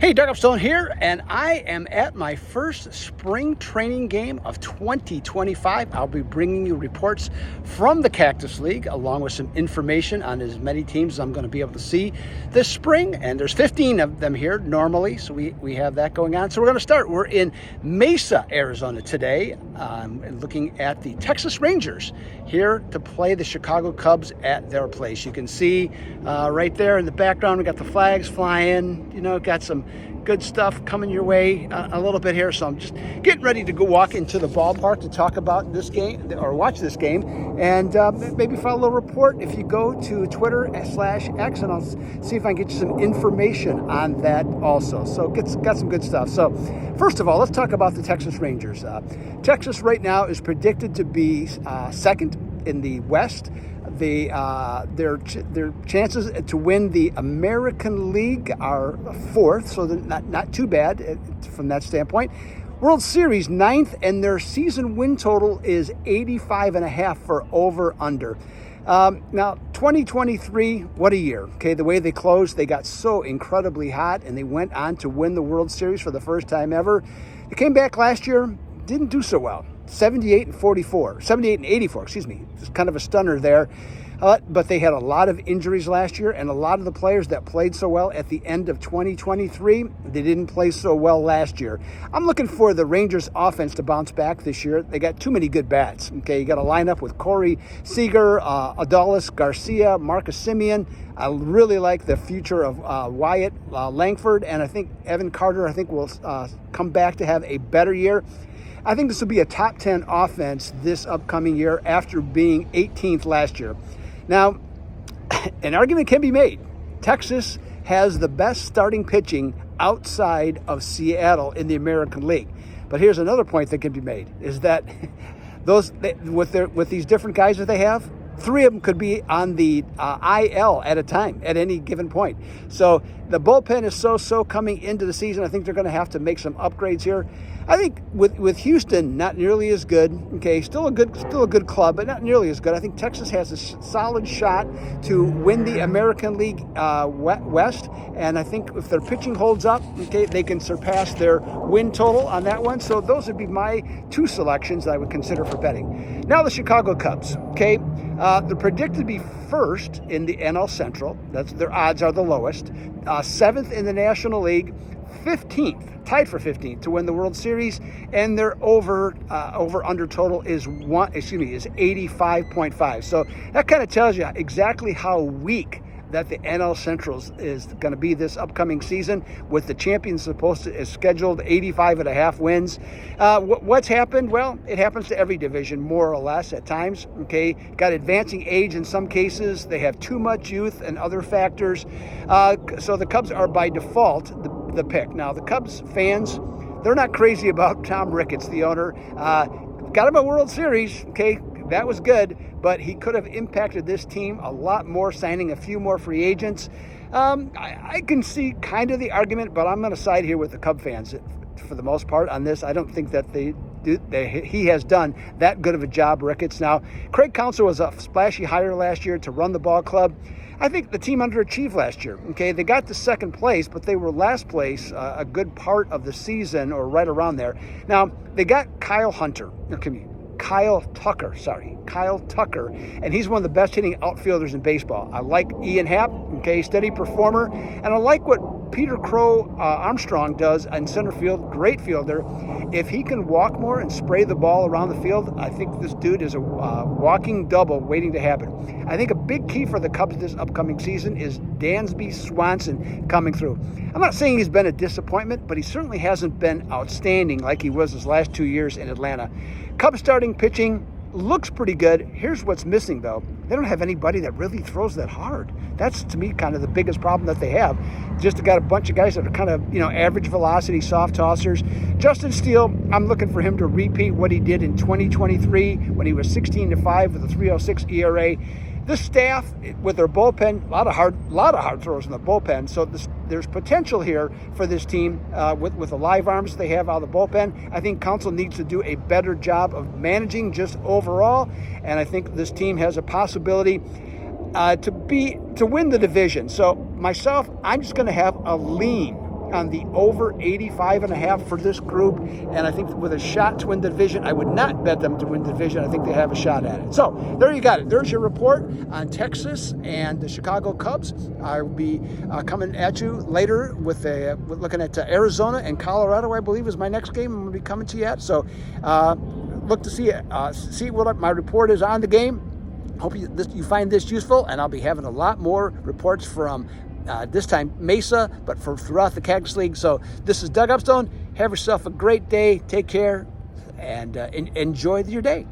Hey, Doug Upstone here, and I am at my first spring training game of 2025. I'll be bringing you reports from the Cactus League, along with some information on as many teams as I'm going to be able to see this spring. And there's 15 of them here normally, so we have that going on. So we're going to start. We're in Mesa, Arizona today, looking at the Texas Rangers here to play the Chicago Cubs at their place. You can see right there in the background, we got the flags flying, got some good stuff coming your way a little bit here. So I'm just getting ready to go walk into the ballpark to talk about this game or watch this game, and maybe file a little report if you go to Twitter/X, and I'll see if I can get you some information on that also. So got some good stuff. So first of all, let's talk about the Texas Rangers. Texas right now is predicted to be second in the West. Their chances to win the American League are fourth, so they're not too bad from that standpoint. World Series ninth, and their season win total is 85.5 for over/under. Now, 2023, what a year. Okay, the way they closed, they got so incredibly hot, and they went on to win the World Series for the first time ever. They came back last year, didn't do so well. 78 and 84, excuse me. It's kind of a stunner there. But they had a lot of injuries last year, and a lot of the players that played so well at the end of 2023, they didn't play so well last year. I'm looking for the Rangers offense to bounce back this year. They got too many good bats. Okay, you got a lineup with Corey Seager, Adolis Garcia, Marcus Semien. I really like the future of Wyatt Langford, and I think Evan Carter, will come back to have a better year. I think this will be a top 10 offense this upcoming year after being 18th last year. Now, an argument can be made. Texas has the best starting pitching outside of Seattle in the American League. But here's another point that can be made, is that with these different guys that they have, three of them could be on the IL at a time, at any given point. So the bullpen is so coming into the season. I think they're going to have to make some upgrades here. I think with Houston, not nearly as good. Okay, still a good club, but not nearly as good. I think Texas has a solid shot to win the American League West, and I think if their pitching holds up, okay, they can surpass their win total on that one. So those would be my two selections that I would consider for betting. Now the Chicago Cubs. Okay, they're predicted to be first in the NL Central. Their odds are the lowest. Seventh in the National League. 15th, tied for 15th to win the World Series, and their over/under total is 85.5. So that kind of tells you exactly how weak that the NL Central is going to be this upcoming season, with the champions is scheduled 85.5 wins. What's happened? Well, it happens to every division, more or less at times. Okay, got advancing age in some cases. They have too much youth and other factors. So the Cubs are by default the pick. Now, the Cubs fans, they're not crazy about Tom Ricketts, the owner. Got him a World Series. Okay, that was good, but he could have impacted this team a lot more, signing a few more free agents. I can see kind of the argument, but I'm going to side here with the Cub fans for the most part on this. I don't think that he has done that good of a job, Ricketts. Now, Craig Counsell was a splashy hire last year to run the ball club. I think the team underachieved last year. Okay, they got to second place, but they were last place a good part of the season, or right around there. Now, they got Kyle Tucker, and he's one of the best hitting outfielders in baseball. I like Ian Happ, okay, steady performer, and I like what Peter Crow Armstrong does in center field, great fielder. If he can walk more and spray the ball around the field, I think this dude is a walking double waiting to happen. I think a big key for the Cubs this upcoming season is Dansby Swanson coming through. I'm not saying he's been a disappointment, but he certainly hasn't been outstanding like he was his last 2 years in Atlanta. Cubs starting pitching looks pretty good. Here's what's missing, though. They don't have anybody that really throws that hard. That's, to me, kind of the biggest problem that they have. Just got a bunch of guys that are kind of, average velocity, soft tossers. Justin Steele, I'm looking for him to repeat what he did in 2023 when he was 16-5 with a 3.06 ERA. This staff, with their bullpen, a lot of hard throws in the bullpen. So there's potential here for this team with the live arms they have out of the bullpen. I think Counsell needs to do a better job of managing just overall, and I think this team has a possibility to win the division. So myself, I'm just going to have a lean on the over 85.5 for this group, and I think with a shot to win the division. I would not bet them to win the division. I think they have a shot at it. So there you got it. There's your report on Texas and the Chicago Cubs. I will be coming at you later with looking at Arizona and Colorado, I believe, is my next game I'm going to be coming to you at. So look to see what my report is on the game. Hope you find this useful, and I'll be having a lot more reports from this time Mesa, but throughout the Cactus League. So this is Doug Upstone. Have yourself a great day. Take care, and enjoy your day.